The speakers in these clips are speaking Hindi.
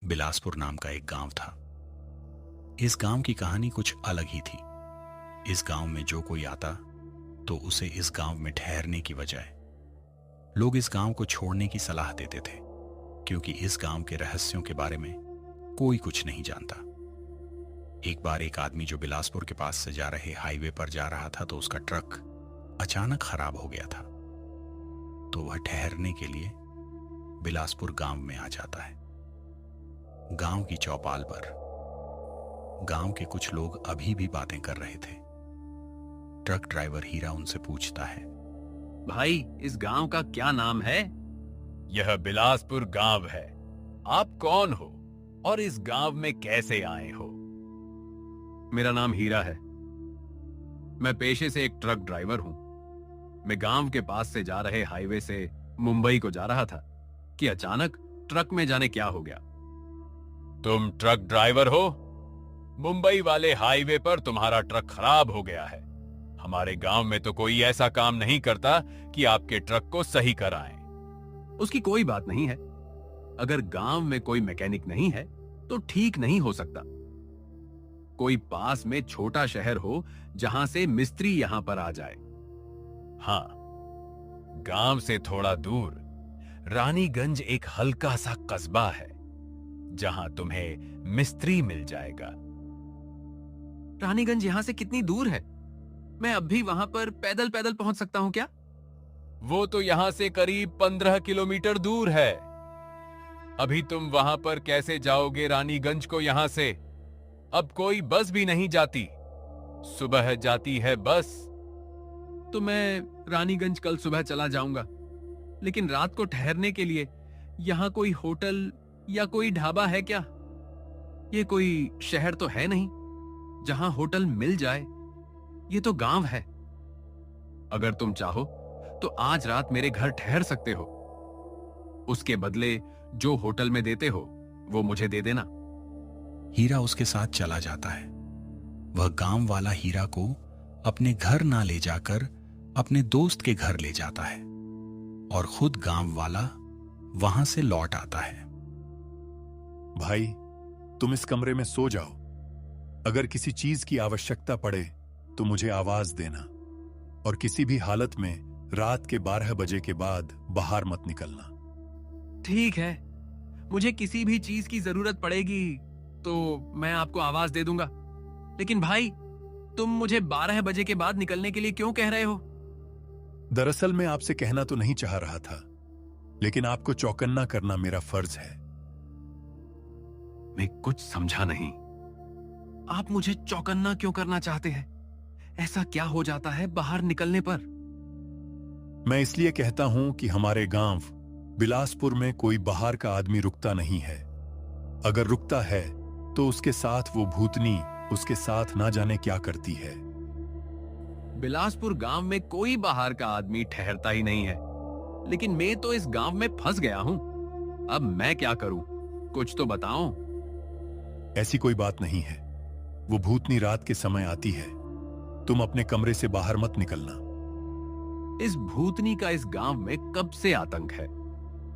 बिलासपुर नाम का एक गांव था। इस गांव की कहानी कुछ अलग ही थी। इस गांव में जो कोई आता तो उसे इस गांव में ठहरने की बजाय लोग इस गांव को छोड़ने की सलाह देते थे, क्योंकि इस गांव के रहस्यों के बारे में कोई कुछ नहीं जानता। एक बार एक आदमी जो बिलासपुर के पास से जा रहे हाईवे पर जा रहा था तो उसका ट्रक अचानक खराब हो गया था। तो वह ठहरने के लिए बिलासपुर गांव में आ जाता है। गांव की चौपाल पर गांव के कुछ लोग अभी भी बातें कर रहे थे। ट्रक ड्राइवर हीरा उनसे पूछता है, भाई, इस गांव का क्या नाम है? यह बिलासपुर गांव है। आप कौन हो और इस गांव में कैसे आए हो? मेरा नाम हीरा है। मैं पेशे से एक ट्रक ड्राइवर हूं। मैं गांव के पास से जा रहे हाईवे से मुंबई को जा रहा था कि अचानक ट्रक में जाने क्या हो गया। तुम ट्रक ड्राइवर हो? मुंबई वाले हाईवे पर तुम्हारा ट्रक खराब हो गया है। हमारे गांव में तो कोई ऐसा काम नहीं करता कि आपके ट्रक को सही कराएं। उसकी कोई बात नहीं है। अगर गांव में कोई मैकेनिक नहीं है तो ठीक नहीं हो सकता। कोई पास में छोटा शहर हो जहां से मिस्त्री यहां पर आ जाए। हाँ, गांव से थोड़ा दूर रानीगंज एक हल्का सा कस्बा है जहां तुम्हें मिस्त्री मिल जाएगा। रानीगंज यहां से कितनी दूर है? मैं अब भी वहां पर पैदल पैदल पहुंच सकता हूं क्या? वो तो यहां से करीब 15 किलोमीटर दूर है। अभी तुम वहां पर कैसे जाओगे रानीगंज को यहां से? अब कोई बस भी नहीं जाती। सुबह जाती है बस। तो मैं रानीगंज कल सुबह चला जाऊंगा, लेकिन रात को ठहरने के लिए यहां कोई होटल या कोई ढाबा है क्या? ये कोई शहर तो है नहीं जहां होटल मिल जाए। ये तो गांव है। अगर तुम चाहो तो आज रात मेरे घर ठहर सकते हो। उसके बदले जो होटल में देते हो वो मुझे दे देना। हीरा उसके साथ चला जाता है। वह गांव वाला हीरा को अपने घर ना ले जाकर अपने दोस्त के घर ले जाता है और खुद गांव वाला वहां से लौट आता है। भाई, तुम इस कमरे में सो जाओ। अगर किसी चीज की आवश्यकता पड़े तो मुझे आवाज देना, और किसी भी हालत में रात के 12 बजे के बाद बाहर मत निकलना। ठीक है, मुझे किसी भी चीज की जरूरत पड़ेगी तो मैं आपको आवाज दे दूंगा। लेकिन भाई, तुम मुझे 12 बजे के बाद निकलने के लिए क्यों कह रहे हो? दरअसल मैं आपसे कहना तो नहीं चाह रहा था, लेकिन आपको चौकन्ना करना मेरा फर्ज है। मैं कुछ समझा नहीं। आप मुझे चौकन्ना क्यों करना चाहते हैं? ऐसा क्या हो जाता है बाहर निकलने पर? मैं इसलिए कहता हूं कि हमारे गांव बिलासपुर में कोई बाहर का आदमी रुकता नहीं है। अगर रुकता है तो उसके साथ वो भूतनी उसके साथ ना जाने क्या करती है। बिलासपुर गांव में कोई बाहर का आदमी ठहरता ही नहीं है, लेकिन मैं तो इस गांव में फंस गया हूं। अब मैं क्या करूं? कुछ तो बताओ। ऐसी कोई बात नहीं है। वो भूतनी रात के समय आती है। तुम अपने कमरे से बाहर मत निकलना। इस भूतनी का इस गांव में कब से आतंक है,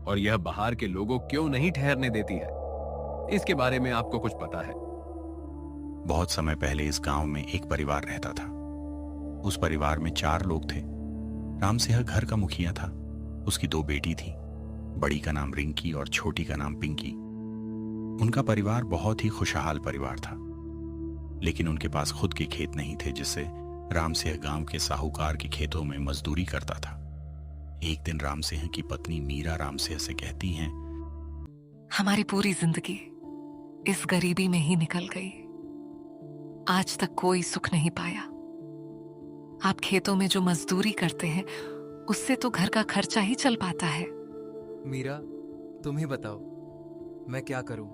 और यह बाहर के लोगों क्यों नहीं ठहरने देती है? इसके बारे में आपको कुछ पता है? बहुत समय पहले इस गांव में एक परिवार रहता था। उस परिवार में 4 लोग थे। राम सिंह घर का मुखिया था। उसकी 2 बेटी थी। बड़ी का नाम रिंकी और छोटी का नाम पिंकी। उनका परिवार बहुत ही खुशहाल परिवार था, लेकिन उनके पास खुद के खेत नहीं थे, जिससे राम सिंह गांव के साहूकार के खेतों में मजदूरी करता था। एक दिन राम सिंह की पत्नी मीरा राम सिंह से कहती हैं, हमारी पूरी जिंदगी इस गरीबी में ही निकल गई। आज तक कोई सुख नहीं पाया। आप खेतों में जो मजदूरी करते हैं उससे तो घर का खर्चा ही चल पाता है। मीरा, तुम ही बताओ, मैं क्या करूं?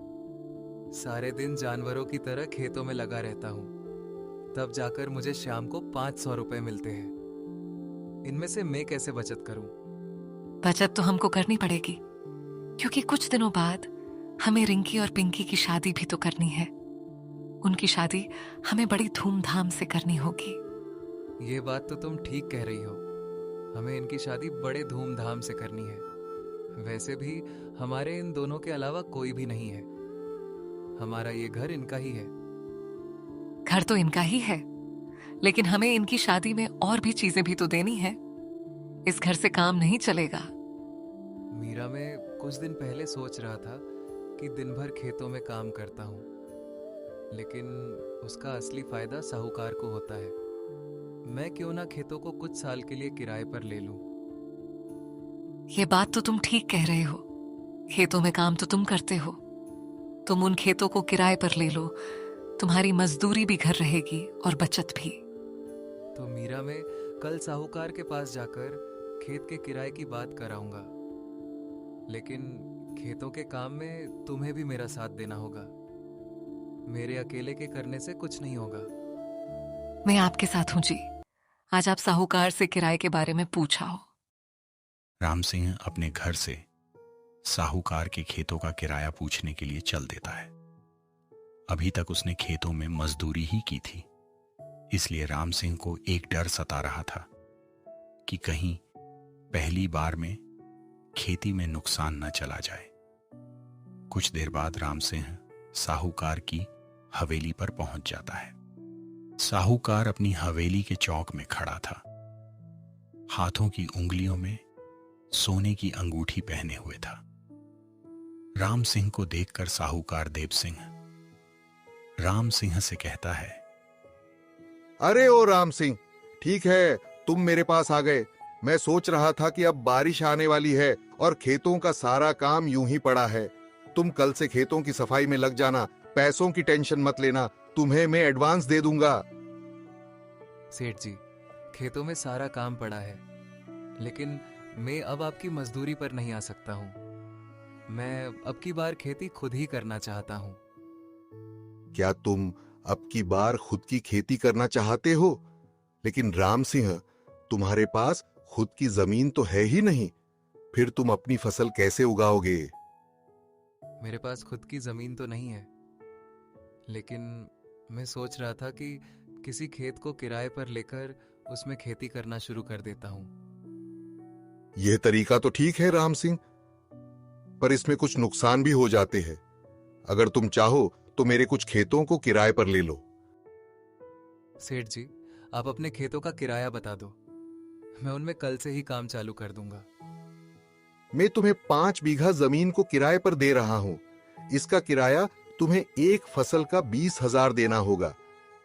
सारे दिन जानवरों की तरह खेतों में लगा रहता हूं, तब जाकर मुझे शाम को 500 रुपए मिलते हैं। इनमें से मैं कैसे बचत करूं? बचत तो हमको करनी पड़ेगी, क्योंकि कुछ दिनों बाद हमें रिंकी और पिंकी की शादी भी तो करनी है। उनकी शादी हमें बड़ी धूमधाम से करनी होगी। ये बात तो तुम ठीक कह रही हो। हमें इनकी शादी बड़े धूमधाम से करनी है। वैसे भी हमारे इन दोनों के अलावा कोई भी नहीं है। हमारा ये घर इनका ही है। घर तो इनका ही है, लेकिन हमें इनकी शादी में और भी चीजें भी तो देनी है। इस घर से काम नहीं चलेगा। मीरा, मैं कुछ दिन पहले सोच रहा था कि दिन भर खेतों में काम करता हूँ, लेकिन उसका असली फायदा साहूकार को होता है। मैं क्यों ना खेतों को कुछ साल के लिए किराए पर ले लूं। ये बात तो तुम ठीक कह रहे हो। खेतों में काम तो तुम करते हो। तुम उन खेतों को किराए पर ले लो, तुम्हारी मजदूरी भी घर रहेगी और बचत भी। तो मीरा, मैं कल साहूकार के पास जाकर खेत के किराए की बात कराऊंगा, लेकिन खेतों के काम में तुम्हें भी मेरा साथ देना होगा। मेरे अकेले के करने से कुछ नहीं होगा। मैं आपके साथ हूं जी। आज आप साहूकार से किराए के बारे में पूछाओ। राम सिंह अपने घर से साहूकार के खेतों का किराया पूछने के लिए चल देता है। अभी तक उसने खेतों में मजदूरी ही की थी, इसलिए राम सिंह को एक डर सता रहा था कि कहीं पहली बार में खेती में नुकसान न चला जाए। कुछ देर बाद राम सिंह साहूकार की हवेली पर पहुंच जाता है। साहूकार अपनी हवेली के चौक में खड़ा था। हाथों की उंगलियों में सोने की अंगूठी पहने हुए था। राम सिंह को देखकर साहूकार देव सिंह राम सिंह से कहता है, अरे ओ राम सिंह, ठीक है तुम मेरे पास आ गए। मैं सोच रहा था कि अब बारिश आने वाली है और खेतों का सारा काम यूं ही पड़ा है। तुम कल से खेतों की सफाई में लग जाना, पैसों की टेंशन मत लेना, तुम्हें मैं एडवांस दे दूंगा। सेठ जी, खेतों में सारा काम पड़ा है, लेकिन मैं अब आपकी मजदूरी पर नहीं आ सकता हूँ। मैं अब की बार खेती खुद ही करना चाहता हूँ। क्या तुम अब की बार खुद की खेती करना चाहते हो? लेकिन राम सिंह, तुम्हारे पास खुद की जमीन तो है ही नहीं, फिर तुम अपनी फसल कैसे उगाओगे? मेरे पास खुद की जमीन तो नहीं है, लेकिन मैं सोच रहा था कि किसी खेत को किराए पर लेकर उसमें खेती करना शुरू कर देता हूँ। यह तरीका तो ठीक है राम सिंह, पर इसमें कुछ नुकसान भी हो जाते हैं। अगर तुम चाहो तो मेरे कुछ खेतों को किराए पर ले लो। सेठ जी, आप अपने खेतों का किराया बता दो, मैं उनमें कल से ही काम चालू कर दूंगा। मैं तुम्हें 5 बीघा जमीन को किराए पर दे रहा हूं। इसका किराया तुम्हें एक फसल का 20,000 देना होगा।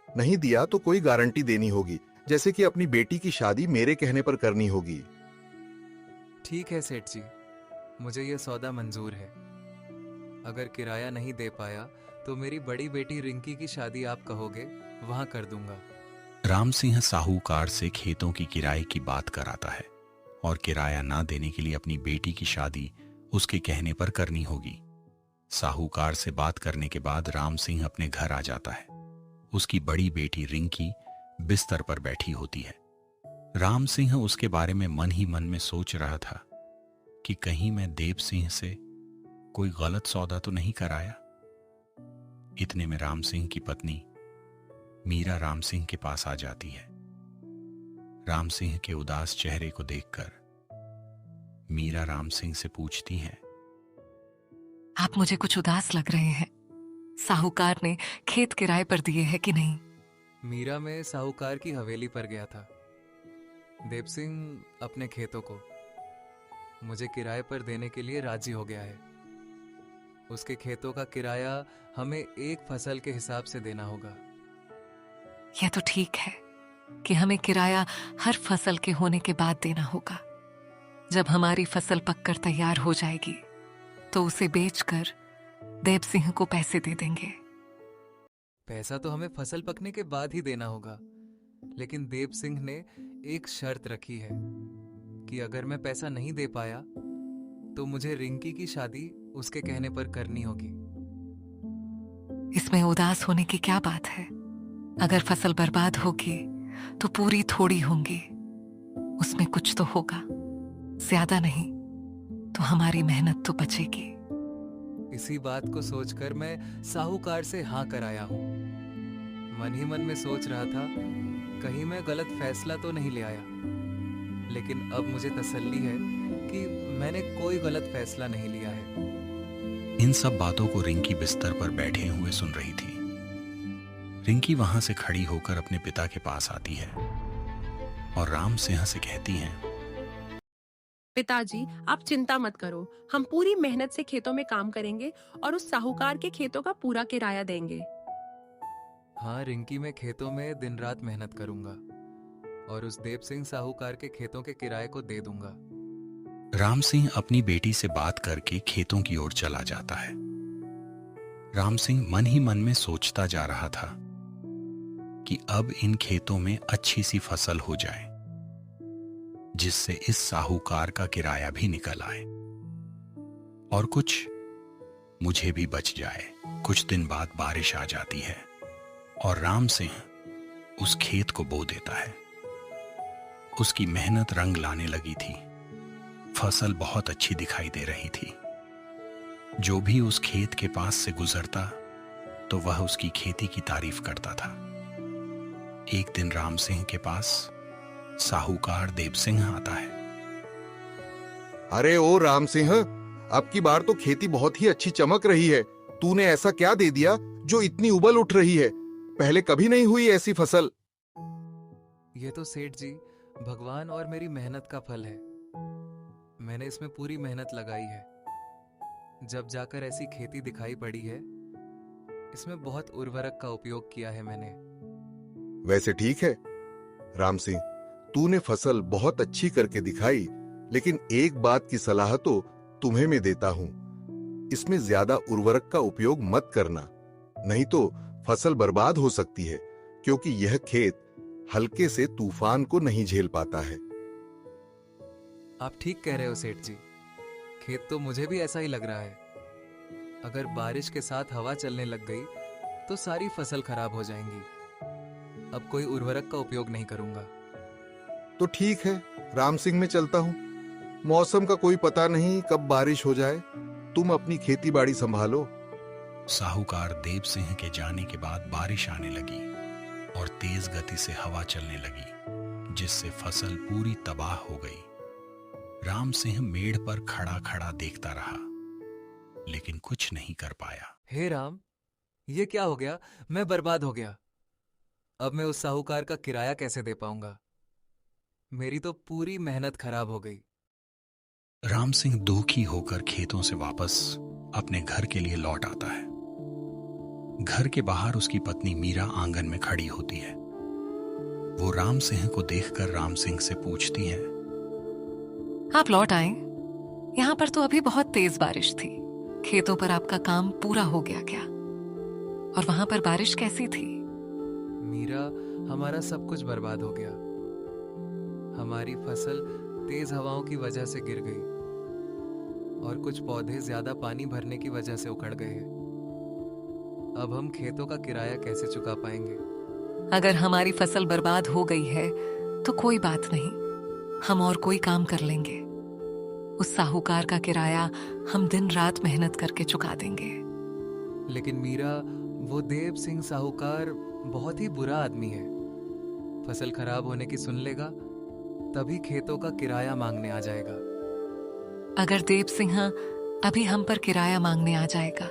नहीं दिया तो कोई गारंटी देनी होगी, जैसे कि अपनी बेटी की शादी मेरे कहने पर करनी होगी। ठीक है सेठ जी, मुझे यह सौदा मंजूर है। अगर किराया नहीं दे पाया तो मेरी बड़ी बेटी रिंकी की शादी आप कहोगे वहां कर दूंगा। राम सिंह साहूकार से खेतों की किराए की बात कराता है और किराया ना देने के लिए अपनी बेटी की शादी उसके कहने पर करनी होगी। साहूकार से बात करने के बाद राम सिंह अपने घर आ जाता है। उसकी बड़ी बेटी रिंकी बिस्तर पर बैठी होती है। राम सिंह उसके बारे में मन ही मन में सोच रहा था कि कहीं मैं देव सिंह से कोई गलत सौदा तो नहीं कराया। इतने में राम सिंह की पत्नी मीरा राम सिंह के पास आ जाती है। राम सिंह के उदास चेहरे को देखकर मीरा राम सिंह से पूछती है, आप मुझे कुछ उदास लग रहे हैं। साहूकार ने खेत किराए पर दिए हैं कि नहीं? मीरा, मैं साहूकार की हवेली पर गया था। देव सिंह अपने खेतों को मुझे किराए पर देने के लिए राजी हो गया है। उसके खेतों का किराया हमें एक फसल के हिसाब से देना होगा। यह तो ठीक है कि हमें किराया हर फसल के होने के बाद देना होगा। जब हमारी फसल पककर तैयार हो जाएगी तो उसे बेचकर देव सिंह को पैसे दे देंगे। पैसा तो हमें फसल पकने के बाद ही देना होगा, लेकिन देव सिंह ने एक शर्त रखी है कि अगर मैं पैसा नहीं दे पाया तो मुझे रिंकी की शादी उसके कहने पर करनी होगी। इसमें उदास होने की क्या बात है? अगर फसल बर्बाद होगी तो पूरी थोड़ी होंगी, उसमें कुछ तो होगा, ज्यादा नहीं, तो हमारी मेहनत तो बचेगी। इसी बात को सोचकर मैं साहूकार से हाँ कराया हूँ। मन ही मन में सोच रहा था कहीं मैं गलत फैसला तो नहीं ले आया, लेकिन अब मुझे तसल्ली है कि मैंने कोई गलत फैसला नहीं लिया है। इन सब बातों को रिंकी बिस्तर पर बैठे हुए सुन रही थी। रिंकी वहां से खड़ी होकर अपने पिता के पास आती है और राम सिंह से कहती हैं, पिताजी, आप चिंता मत करो, हम पूरी मेहनत से खेतों में काम करेंगे और उस साहूकार के खेतों का पूरा किराया देंगे। हाँ रिंकी, मैं खेतों में दिन रात मेहनत करूंगा और उस देव सिंह साहूकार के खेतों के किराए को दे दूंगा। राम सिंह अपनी बेटी से बात करके खेतों की ओर चला जाता है। राम सिंह मन ही मन में सोचता जा रहा था कि अब इन खेतों में अच्छी सी फसल हो जाए, जिससे इस साहूकार का किराया भी निकल आए और कुछ मुझे भी बच जाए। कुछ दिन बाद बारिश आ जाती है और राम सिंह उस खेत को बो देता है। उसकी मेहनत रंग लाने लगी थी। फसल बहुत अच्छी दिखाई दे रही थी। जो भी उस खेत के पास से गुजरता तो वह उसकी खेती की तारीफ करता था। एक दिन राम सिंह के पास साहूकार देव सिंह आता है। अरे ओ राम सिंह, अब की बार तो खेती बहुत ही अच्छी चमक रही है। तूने ऐसा क्या दे दिया जो इतनी उबल उठ रही है? पहले कभी नहीं हुई ऐसी फसल। ये तो सेठ जी भगवान और मेरी मेहनत का फल है। मैंने इसमें पूरी मेहनत लगाई है। जब जाकर ऐसी खेती दिखाई पड़ी है, इसमें बहुत उर्वरक का उपयोग किया है मैंने। वैसे ठीक है राम सिंह, तूने फसल बहुत अच्छी करके दिखाई, लेकिन एक बात की सलाह तो तुम्हें मैं देता हूं, इसमें ज्यादा उर्वरक का उपयोग मत करना, नहीं तो फसल बर्बाद हो सकती है, क्योंकि यह खेत हल्के से तूफान को नहीं झेल पाता है। आप ठीक कह रहे हो सेठ जी, खेत तो मुझे भी ऐसा ही लग रहा है। अगर बारिश के साथ हवा चलने लग गई तो सारी फसल खराब हो जाएंगी। अब कोई उर्वरक का उपयोग नहीं करूंगा। तो ठीक है राम सिंह, मैं चलता हूं। मौसम का कोई पता नहीं कब बारिश हो जाए। तुम अपनी खेती बाड़ी संभालो। साहूकार देव सिंह के जाने के बाद बारिश आने लगी और तेज गति से हवा चलने लगी, जिससे फसल पूरी तबाह हो गई। राम सिंह मेड़ पर खड़ा खड़ा देखता रहा, लेकिन कुछ नहीं कर पाया। हे राम, ये क्या हो गया? मैं बर्बाद हो गया। अब मैं उस साहूकार का किराया कैसे दे पाऊंगा? मेरी तो पूरी मेहनत खराब हो गई। राम सिंह दुखी होकर खेतों से वापस अपने घर के लिए लौट आता है। घर के बाहर उसकी पत्नी मीरा आंगन में खड़ी होती है। वो राम सिंह को देखकर राम सिंह से पूछती है, आप लौट आए? यहाँ पर तो अभी बहुत तेज बारिश थी। खेतों पर आपका काम पूरा हो गया क्या? और वहां पर बारिश कैसी थी? मीरा, हमारा सब कुछ बर्बाद हो गया। हमारी फसल तेज हवाओं की वजह से गिर गई और कुछ पौधे ज्यादा पानी भरने की वजह से उखड़ गए हैं। अब हम खेतों का किराया कैसे चुका पाएंगे? अगर हमारी फसल बर्बाद हो गई है तो कोई बात नहीं, हम और कोई काम कर लेंगे। उस साहूकार का किराया हम दिन रात मेहनत करके चुका देंगे। लेकिन मीरा, वो देव सिंह साहूकार बहुत ही बुरा आदमी है। फसल खराब होने की सुन लेगा तभी खेतों का किराया मांगने आ जाएगा। अगर देव सिंह अभी हम पर किराया मांगने आ जाएगा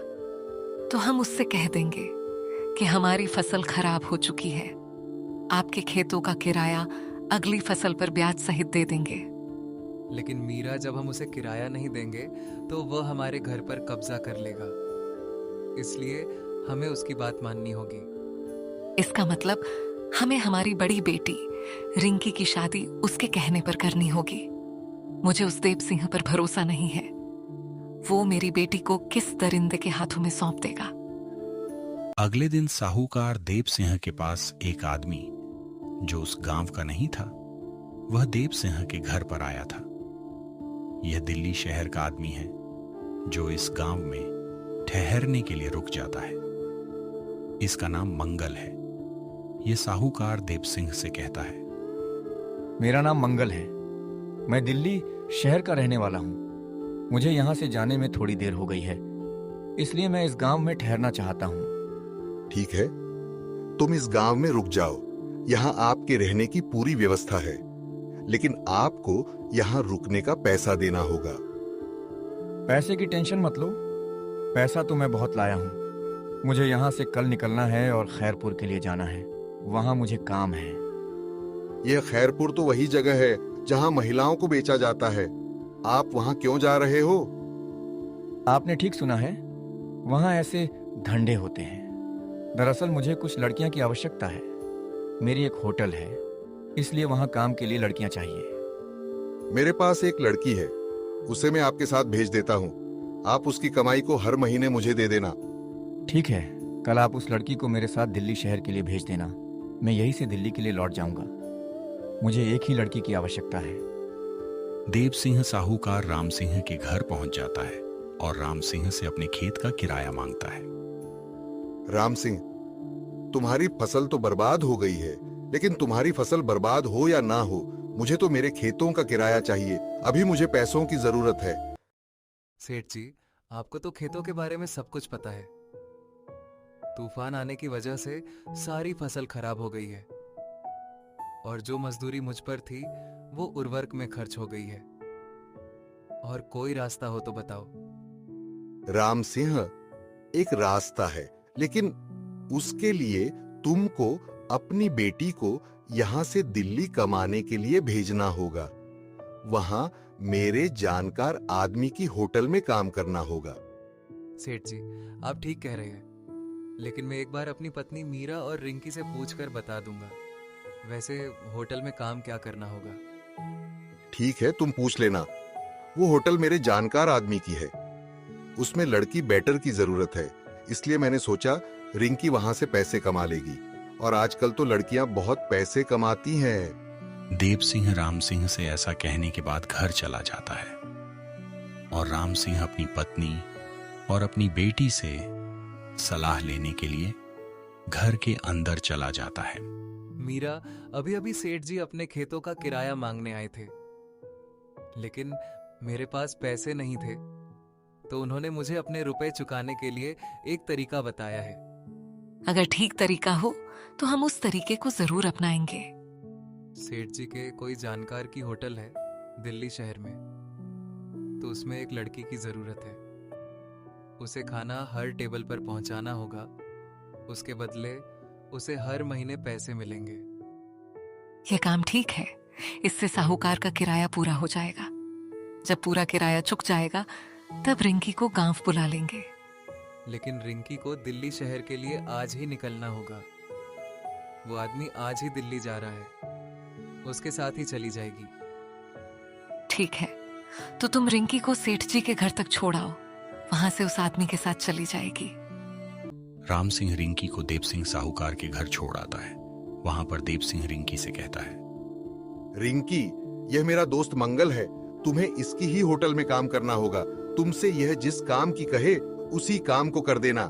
तो हम उससे कह देंगे कि हमारी फसल खराब हो चुकी है, आपके खेतों का किराया अगली फसल पर ब्याज सहित दे देंगे। लेकिन मीरा, जब हम उसे किराया नहीं देंगे तो वह हमारे घर पर कब्जा कर लेगा। इसलिए हमें उसकी बात माननी होगी। इसका मतलब हमें हमारी बड़ी बेटी रिंकी की शादी उसके कहने पर करनी होगी। मुझे उस देव सिंह पर भरोसा नहीं है। वो मेरी बेटी को किस दरिंदे के हाथों में सौंप देगा। अगले दिन साहूकार देव सिंह के पास एक आदमी, जो उस गांव का नहीं था, वह देव सिंह के घर पर आया था। यह दिल्ली शहर का आदमी है जो इस गांव में ठहरने के लिए रुक जाता है। इसका नाम मंगल है। यह साहूकार देव सिंह से कहता है, मेरा नाम मंगल है। मैं दिल्ली शहर का रहने वाला हूँ। मुझे यहाँ से जाने में थोड़ी देर हो गई है, इसलिए मैं इस गांव में ठहरना चाहता हूँ। ठीक है, तुम इस गांव में रुक जाओ। यहाँ आपके रहने की पूरी व्यवस्था है, लेकिन आपको यहाँ रुकने का पैसा देना होगा। पैसे की टेंशन मत लो, पैसा तो मैं बहुत लाया हूँ। मुझे यहाँ से कल निकलना है और खैरपुर के लिए जाना है। वहाँ मुझे काम है। यह खैरपुर तो वही जगह है जहां महिलाओं को बेचा जाता है। आप वहां क्यों जा रहे हो? आपने ठीक सुना है, वहाँ ऐसे धंधे होते हैं। दरअसल मुझे कुछ लड़कियाँ की आवश्यकता है। मेरी एक होटल है, इसलिए वहाँ काम के लिए लड़कियाँ चाहिए। मेरे पास एक लड़की है, उसे मैं आपके साथ भेज देता हूँ। आप उसकी कमाई को हर महीने मुझे दे देना। ठीक है, कल आप उस लड़की को मेरे साथ दिल्ली शहर के लिए भेज देना। मैं यहीं से दिल्ली के लिए लौट जाऊंगा। मुझे एक ही लड़की की आवश्यकता है। देव सिंह साहूकार राम सिंह के घर पहुंच जाता है और राम सिंह से अपने खेत का किराया मांगता है। राम सिंह, तुम्हारी फसल तो बर्बाद हो गई है, लेकिन तुम्हारी फसल बर्बाद हो या ना हो, मुझे तो मेरे खेतों का किराया चाहिए। अभी मुझे पैसों की जरूरत है। सेठ जी, आपको तो खेतों के बारे में सब कुछ पता है। तूफान आने की वजह से सारी फसल खराब हो गई है और जो मजदूरी मुझ पर थी वो उर्वरक में खर्च हो गई है। और कोई रास्ता हो तो बताओ। राम सिंह, एक रास्ता है, लेकिन उसके लिए तुमको अपनी बेटी को यहां से दिल्ली कमाने के लिए भेजना होगा। वहां मेरे जानकार आदमी की होटल में काम करना होगा। सेठ जी, आप ठीक कह रहे हैं, लेकिन मैं एक बार अपनी पत्नी मीरा और रिंकी से पूछकर बता दूंगा। वैसे होटल में काम क्या करना होगा? ठीक है, तुम पूछ लेना। वो होटल मेरे जानकार आदमी की है। उसमें लड़की बेटर की जरूरत है, इसलिए मैंने सोचा रिंकी वहां से पैसे कमा लेगी। और आजकल तो लड़कियां बहुत पैसे कमाती हैं। देव सिंह राम सिंह से ऐसा कहने के बाद घर चला जाता है और राम सिंह अपनी पत्नी और अपनी बेटी से सलाह लेने के लिए घर के अंदर चला जाता है। मीरा, अभी अभी सेठ जी अपने खेतों का किराया मांगने आए थे, लेकिन मेरे पास पैसे नहीं थे, तो उन्होंने मुझे अपने रुपए चुकाने के लिए एक तरीका बताया है। अगर ठीक तरीका हो तो हम उस तरीके को जरूर अपनाएंगे। सेठ जी के कोई जानकार की होटल है दिल्ली शहर में, तो उसमें एक लड़की की जरूरत है। उसे खाना हर टेबल पर पहुंचाना होगा। उसके बदले उसे हर महीने पैसे मिलेंगे। यह काम ठीक है, इससे साहूकार का किराया पूरा हो जाएगा। जब पूरा किराया चुक जाएगा तब रिंकी को गांव बुला लेंगे। लेकिन रिंकी को दिल्ली शहर के लिए आज ही निकलना होगा। वो आदमी आज ही दिल्ली जा रहा है, उसके साथ ही चली जाएगी। ठीक है, तो तुम रिंकी को सेठ जी के घर तक छोड़ आओ, वहां से उस आदमी के साथ चली जाएगी। राम सिंह रिंकी को देव सिंह साहूकार के घर छोड़ आता है। वहां पर देव सिंह रिंकी से कहता है, रिंकी, यह मेरा दोस्त मंगल है। तुम्हें इसकी ही होटल में काम करना होगा। तुमसे यह जिस काम की कहे उसी काम को कर देना।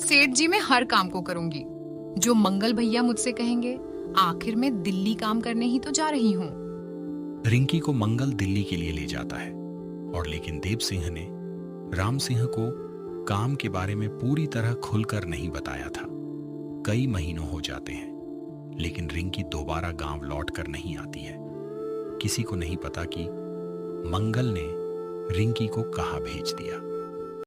सेठ जी, मैं हर काम को करूंगी जो मंगल भैया मुझसे कहेंगे। आखिर मैं दिल्ली काम करने ही तो जा रही हूँ। रिंकी को मंगल दिल्ली के लिए ले जाता है और लेकिन देव सिंह ने राम सिंह को काम के बारे में पूरी तरह खुलकर नहीं बताया था। कई महीनों हो जाते हैं, लेकिन रिंकी दोबारा गांव लौट कर नहीं आती है। किसी को नहीं पता कि मंगल ने रिंकी को कहाँ भेज दिया।